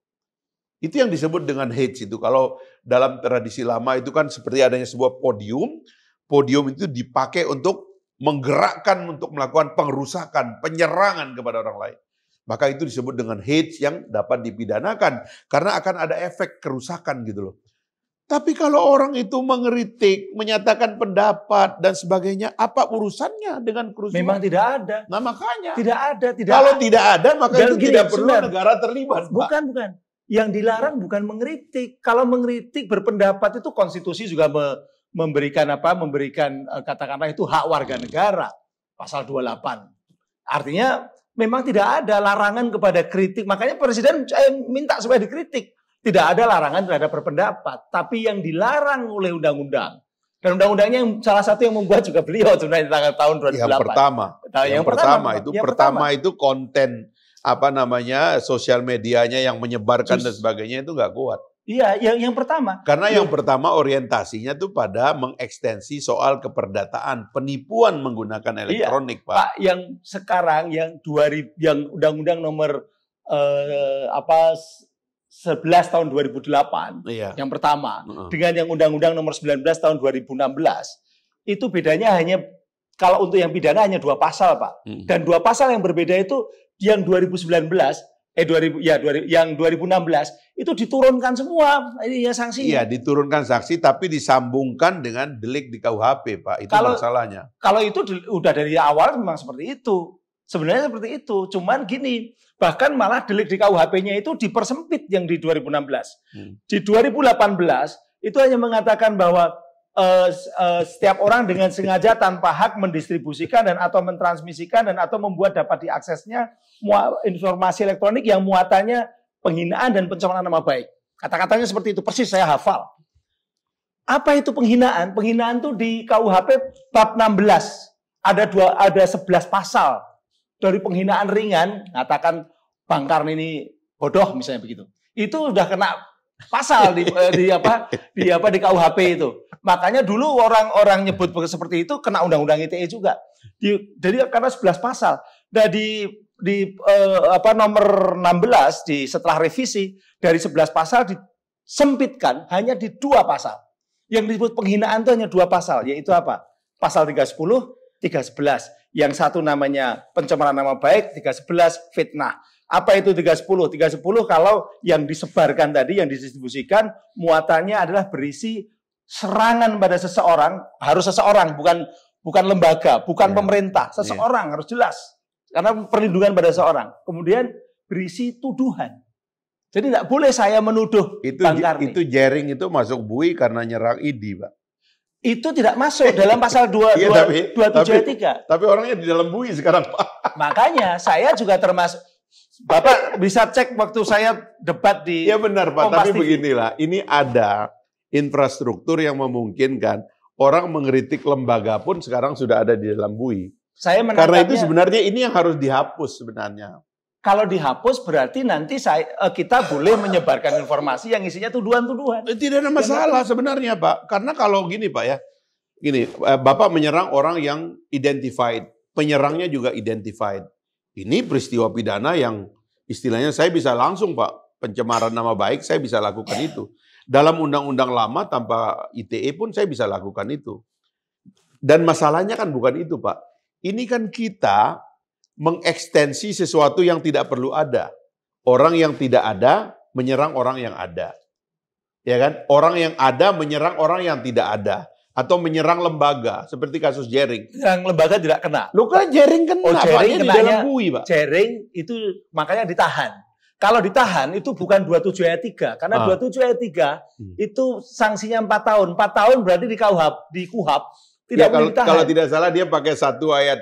Itu yang disebut dengan hate itu. Kalau dalam tradisi lama itu kan seperti adanya sebuah podium. Podium itu dipakai untuk menggerakkan untuk melakukan pengerusakan, penyerangan kepada orang lain. Maka itu disebut dengan hate yang dapat dipidanakan karena akan ada efek kerusakan gitu loh. Tapi kalau orang itu mengkritik, menyatakan pendapat dan sebagainya, apa urusannya dengan kerusuhan? Memang tidak ada. Nah makanya. Tidak ada. Kalau tidak ada maka itu tidak perlu negara terlibat. Bukan. Yang dilarang bukan mengkritik. Kalau mengkritik berpendapat itu konstitusi juga memberikan katakanlah itu hak warga negara. Pasal 28. Artinya memang tidak ada larangan kepada kritik. Makanya Presiden minta supaya dikritik. Tidak ada larangan terhadap berpendapat, tapi yang dilarang oleh undang-undang. Dan undang-undangnya yang salah satu yang membuat juga beliau sebenarnya tahun 2008. Yang pertama itu konten sosial medianya yang menyebarkan dan sebagainya itu nggak kuat. Iya, yang pertama. Karena yang pertama orientasinya tuh pada mengekstensi soal keperdataan, penipuan menggunakan elektronik, Pak. Pak, yang sekarang yang undang-undang nomor 11 tahun 2008, yang pertama, dengan yang undang-undang nomor 19 tahun 2016, itu bedanya hanya, kalau untuk yang pidana hanya 2 pasal, Pak. Dan 2 pasal yang berbeda itu, yang 2019, yang 2016 itu diturunkan semua ini ya sanksinya. Iya, diturunkan sanksi tapi disambungkan dengan delik di KUHP, Pak. Itu masalahnya. Kalau itu udah dari awal memang seperti itu. Sebenarnya seperti itu. Cuman gini, bahkan malah delik di KUHP-nya itu dipersempit yang di 2016. Di 2018 itu hanya mengatakan bahwa setiap orang dengan sengaja tanpa hak mendistribusikan dan atau mentransmisikan dan atau membuat dapat diaksesnya informasi elektronik yang muatannya penghinaan dan pencemaran nama baik. Kata-katanya seperti itu, persis saya hafal. Apa itu penghinaan? Penghinaan itu di KUHP bab 16. Ada 11 pasal. Dari penghinaan ringan, katakan Bang Karni ini bodoh misalnya begitu. Itu udah kena pasal di KUHP itu. Makanya dulu orang-orang nyebut seperti itu kena undang-undang ITE juga. Jadi karena 11 pasal. Nah nomor 16 setelah revisi dari 11 pasal disempitkan hanya di 2 pasal. Yang disebut penghinaan itu hanya 2 pasal, yaitu apa? Pasal 310, 311. Yang satu namanya pencemaran nama baik, 311 fitnah. Apa itu 310? 310 kalau yang disebarkan tadi, yang didistribusikan, muatannya adalah berisi serangan pada seseorang, harus seseorang, bukan lembaga, bukan pemerintah, seseorang harus jelas. Karena perlindungan pada seseorang. Kemudian berisi tuduhan. Jadi tidak boleh saya menuduh Bang Karni. Itu jaring itu masuk bui karena nyerang ID, Pak. Itu tidak masuk dalam pasal 273. Tapi orangnya di dalam bui sekarang, Pak. Makanya saya juga termasuk. Bapak bisa cek waktu saya debat di Ya benar, Pak. Kompas Tapi TV. beginilah, ini ada infrastruktur yang memungkinkan orang mengkritik lembaga pun sekarang sudah ada di dalam bui. Karena itu sebenarnya ini yang harus dihapus sebenarnya. Kalau dihapus berarti nanti kita boleh menyebarkan informasi yang isinya tuduhan-tuduhan. Tidak ada masalah sebenarnya, Pak. Karena kalau gini, Pak ya. Gini, Bapak menyerang orang yang identified. Penyerangnya juga identified. Ini peristiwa pidana yang istilahnya saya bisa langsung, Pak. Pencemaran nama baik saya bisa lakukan itu. Dalam undang-undang lama tanpa ITE pun saya bisa lakukan itu. Dan masalahnya kan bukan itu, Pak. Ini kan kita mengekstensi sesuatu yang tidak perlu ada. Orang yang tidak ada menyerang orang yang ada. Ya kan? Orang yang ada menyerang orang yang tidak ada. Atau menyerang lembaga, seperti kasus Jering. Yang lembaga tidak kena. Loh kan Jering kena, Jering di dalam bui, Pak. Jering itu makanya ditahan. Kalau ditahan itu bukan 27 ayat 3. Karena 27 ayat 3 itu sanksinya 4 tahun. 4 tahun berarti di KUHP tidak boleh ditahan. Kalau tidak salah dia pakai satu ayat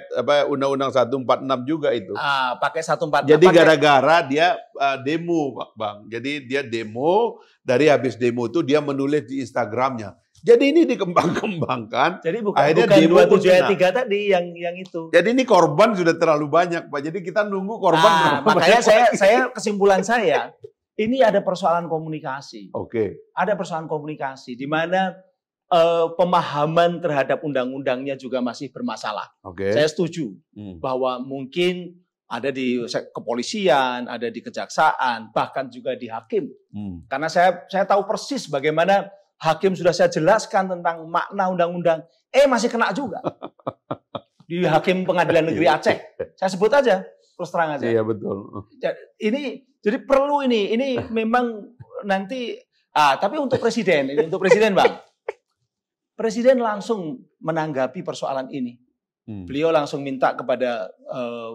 Undang-Undang 146 juga itu. Pakai 146. Jadi gara-gara dia demo, Pak Bang. Jadi dia demo, dari habis demo itu dia menulis di Instagramnya. Jadi ini dikembang-kembangkan. Jadi bukan 27 ayat 3 tadi yang itu. Jadi ini korban sudah terlalu banyak, Pak. Jadi kita nunggu korban. Makanya saya kesimpulan saya, ini ada persoalan komunikasi. Oke. Ada persoalan komunikasi di mana pemahaman terhadap undang-undangnya juga masih bermasalah. Oke. Saya setuju bahwa mungkin ada di kepolisian, ada di kejaksaan, bahkan juga di hakim. Karena saya tahu persis bagaimana hakim sudah saya jelaskan tentang makna undang-undang, masih kena juga. Di Hakim Pengadilan Negeri Aceh. Saya sebut aja, terus terang aja. Iya, betul. Jadi perlu ini memang nanti, tapi untuk presiden, Bang. Presiden langsung menanggapi persoalan ini. Beliau langsung minta kepada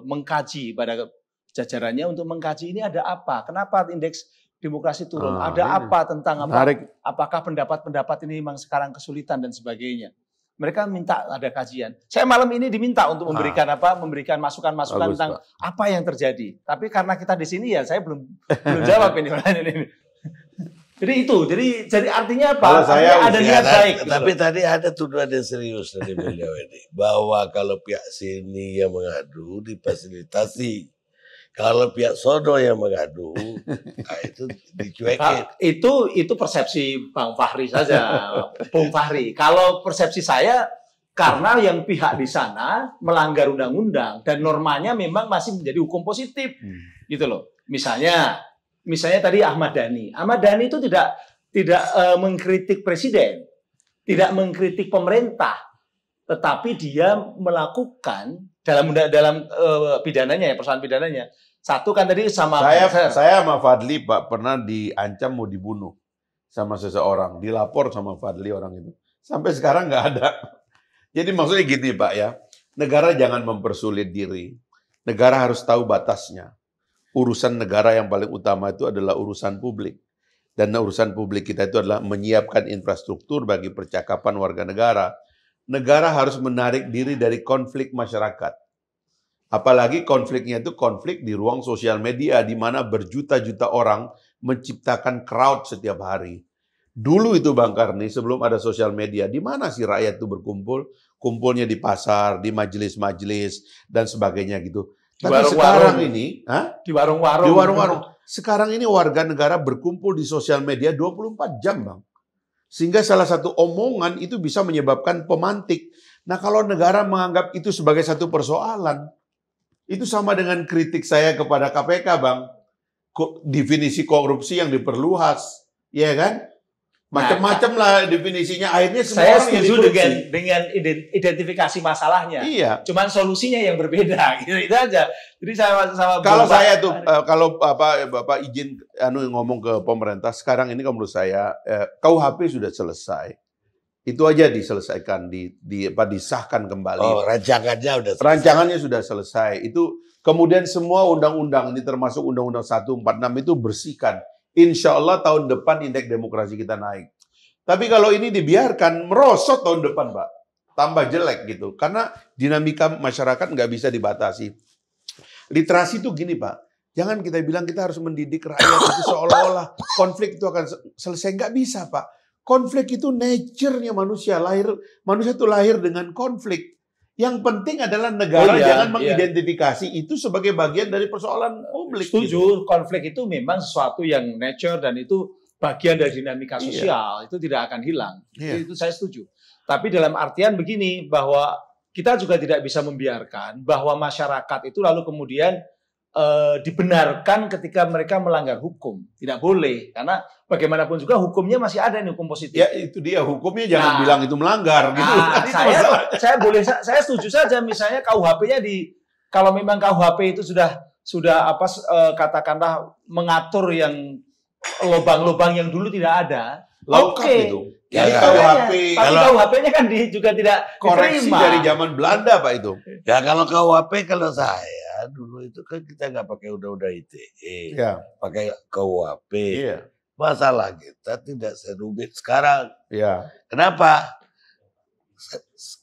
mengkaji pada jajarannya untuk mengkaji ini ada apa, kenapa indeks demokrasi turun, ada apa tentang apa, apakah pendapat-pendapat ini memang sekarang kesulitan dan sebagainya. Mereka minta ada kajian. Saya malam ini diminta untuk memberikan memberikan masukan-masukan tentang apa yang terjadi. Tapi karena kita di sini ya saya belum jawab ini. Jadi artinya apa? Kalau saya ada niat baik. Tapi tadi ada tuduhan yang serius dari beliau ini, bahwa kalau pihak sini yang mengadu difasilitasi. Kalau pihak sono yang mengadu, itu dicuekin. Itu persepsi Bang Fahri saja, Bung Fahri. Kalau persepsi saya, karena yang pihak di sana melanggar undang-undang dan normanya memang masih menjadi hukum positif, gitu loh. Misalnya tadi Ahmad Dhani itu tidak mengkritik presiden, tidak mengkritik pemerintah, tetapi dia melakukan dalam pidananya, persoalan pidananya, Satu kan tadi sama Saya sama Fadli Pak pernah diancam mau dibunuh sama seseorang, dilapor sama Fadli orang itu. Sampai sekarang nggak ada. Jadi maksudnya gini Pak ya, negara jangan mempersulit diri. Negara harus tahu batasnya. Urusan negara yang paling utama itu adalah urusan publik. Dan urusan publik kita itu adalah menyiapkan infrastruktur bagi percakapan warga negara. Negara harus menarik diri dari konflik masyarakat. Apalagi konfliknya itu konflik di ruang sosial media di mana berjuta-juta orang menciptakan crowd setiap hari. Dulu itu Bang Karni sebelum ada sosial media, di mana sih rakyat itu berkumpul? Kumpulnya di pasar, di majelis-majelis dan sebagainya gitu. Tapi sekarang ini, di warung-warung. Di warung-warung. Sekarang ini warga negara berkumpul di sosial media 24 jam, Bang. Sehingga salah satu omongan itu bisa menyebabkan pemantik. Nah, kalau negara menganggap itu sebagai satu persoalan, itu sama dengan kritik saya kepada KPK, Bang. Definisi korupsi yang diperluas, ya kan? Macam-macam lah definisinya. Akhirnya semua saya orang setuju yang dengan identifikasi masalahnya. Iya. Cuman solusinya yang berbeda. Gitu, itu aja. Jadi sama kalau saya tuh kalau Bapak izin ngomong ke pemerintah sekarang ini, kalau menurut saya KUHP sudah selesai. Itu aja diselesaikan, disahkan kembali. Oh, rancangannya udah selesai. Rancangannya sudah selesai. Itu kemudian semua undang-undang ini termasuk Undang-Undang 146 itu bersihkan. Insya Allah tahun depan indeks demokrasi kita naik. Tapi kalau ini dibiarkan merosot tahun depan, Pak, tambah jelek gitu. Karena dinamika masyarakat nggak bisa dibatasi. Literasi itu gini, Pak. Jangan kita bilang kita harus mendidik rakyat itu seolah-olah konflik itu akan selesai. Nggak bisa, Pak. Konflik itu nature-nya manusia. Manusia itu lahir dengan konflik. Yang penting adalah negara jangan mengidentifikasi itu sebagai bagian dari persoalan publik. Setuju, gitu. konflik itu memang sesuatu yang nature dan itu bagian dari dinamika sosial. Itu tidak akan hilang. Itu saya setuju. Tapi dalam artian begini, bahwa kita juga tidak bisa membiarkan bahwa masyarakat itu lalu kemudian dibenarkan ketika mereka melanggar hukum. Tidak boleh, karena bagaimanapun juga hukumnya masih ada nih, hukum positif. Ya itu dia, hukumnya jangan bilang itu melanggar gitu. Saya setuju saja misalnya KUHP-nya kalau memang KUHP itu sudah katakanlah mengatur yang lubang-lubang yang dulu tidak ada. Oke. Itu. Ya, KUHP. Tapi KUHP-nya kan juga tidak koreksi diterima. dari zaman Belanda, Pak itu. Ya kalau KUHP, kalau saya dulu itu kan kita nggak pakai undang-undang ITE, pakai KUHP. Iya. Masalah kita tidak serumit sekarang. Iya. Kenapa?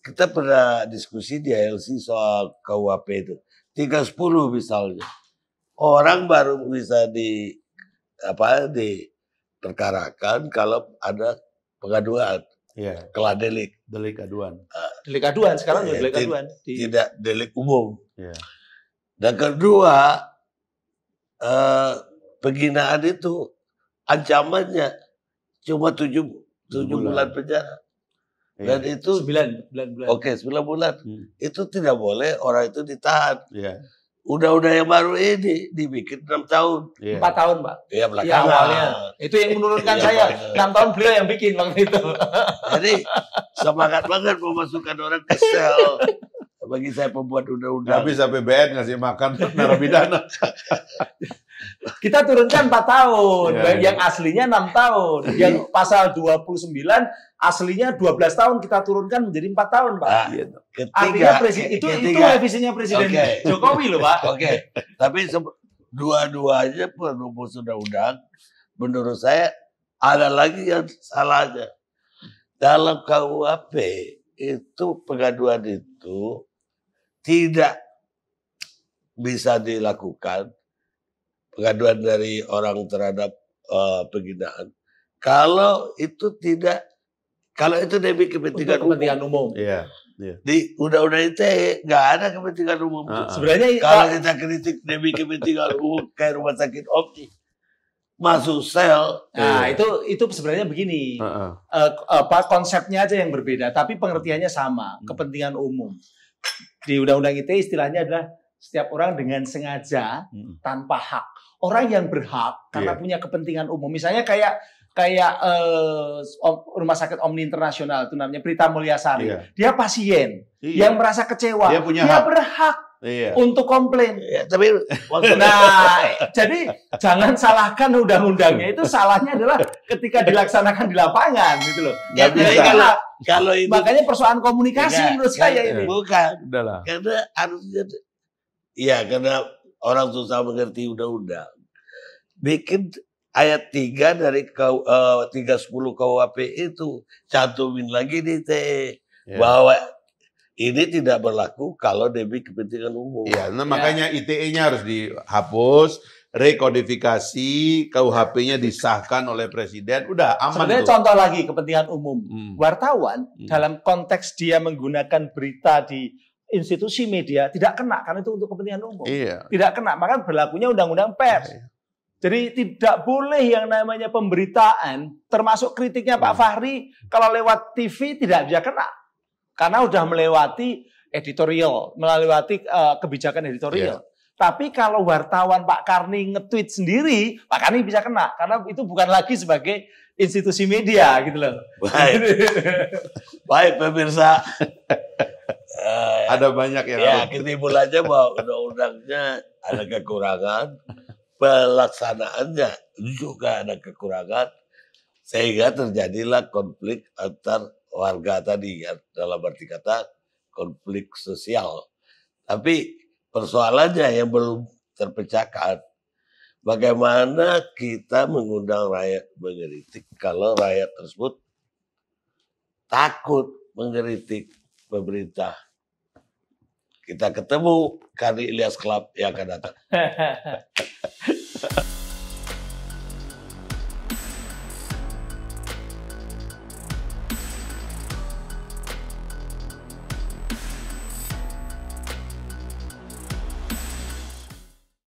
Kita pernah diskusi di ALC soal KUHP itu. 310 misalnya. Orang baru bisa diperkarakan kalau ada pengaduan. Iya. Kelah delik. Delik aduan. Delik aduan sekarang delik aduan. Tidak delik umum. Iya. Dan kedua, penghinaan itu ancamannya cuma 7 bulan penjara. Dan itu 9 bulan. Oke, 9 bulan. Itu tidak boleh orang itu ditahan. Iya. Undang-undang yang baru ini dibikin 6 tahun. 4 tahun, Pak. Iya, belakangan. Awalnya. Itu yang menurunkan saya. 6 tahun beliau yang bikin waktu itu. Jadi semangat banget memasukkan orang ke sel. Bagi saya pembuat undang-undang. Habis APBN ngasih makan narapidana. Kita turunkan 4 tahun. Yang aslinya 6 tahun. Yang pasal 29 aslinya 12 tahun kita turunkan menjadi 4 tahun, Pak. Artinya itu revisinya Presiden Jokowi loh, Pak. Oke. Tapi dua-duanya perumus undang-undang menurut saya ada lagi yang salahnya. Dalam KUHP itu pengaduan itu tidak bisa dilakukan, pengaduan dari orang terhadap penghinaan, kalau itu demi kepentingan umum. Iya. Di undang-undang ITE nggak ada kepentingan umum. Sebenarnya kalau kita kritik demi kepentingan umum kayak rumah sakit Opti masuk sel. Nah, itu sebenarnya begini. Konsepnya aja yang berbeda, tapi pengertiannya sama, kepentingan umum. Di Undang-Undang ITE istilahnya adalah setiap orang dengan sengaja tanpa hak. Orang yang berhak karena punya kepentingan umum. Misalnya kayak Rumah Sakit Omni Internasional itu namanya Prita Mulyasari. Dia pasien yang merasa kecewa. Dia berhak Iya. untuk komplain. Ya, tapi waktu Nah, jadi jangan salahkan undang-undangnya, itu salahnya adalah ketika dilaksanakan di lapangan gitu loh. Nggak Jadi bisa. kalau itu makanya persoalan komunikasi Enggak, menurut saya kan, ini. bukan Udahlah. karena harusnya ya karena orang susah mengerti undang-undang. Bikin ayat 3 dari 310 KUHP itu cantumin lagi di TE Ya. bahwa ini tidak berlaku kalau demi kepentingan umum. Iya, nah makanya ITE-nya harus dihapus, rekodifikasi, KUHP-nya disahkan oleh presiden, udah aman Sebenarnya tuh. contoh lagi kepentingan umum. Wartawan Hmm. dalam konteks dia menggunakan berita di institusi media tidak kena karena itu untuk kepentingan umum. Iya. Tidak kena, maka berlakunya undang-undang pers. Iya. Jadi tidak boleh yang namanya pemberitaan, termasuk kritiknya Pak Fahri, kalau lewat TV tidak bisa kena. Karena udah melewati editorial, melewati kebijakan editorial. Tapi kalau wartawan Pak Karni nge-tweet sendiri, Pak Karni bisa kena. Karena itu bukan lagi sebagai institusi media gitu loh. Baik, baik pemirsa. Ada banyak yang Ya, harus- kesimpulannya bahwa undang-undangnya ada kekurangan, pelaksanaannya juga ada kekurangan, sehingga terjadilah konflik antar warga tadi ya, dalam arti kata konflik sosial. Tapi persoalannya yang belum terpecahkan, bagaimana kita mengundang rakyat mengkritik kalau rakyat tersebut takut mengkritik pemerintah. Kita ketemu Karni Ilyas Club yang akan datang.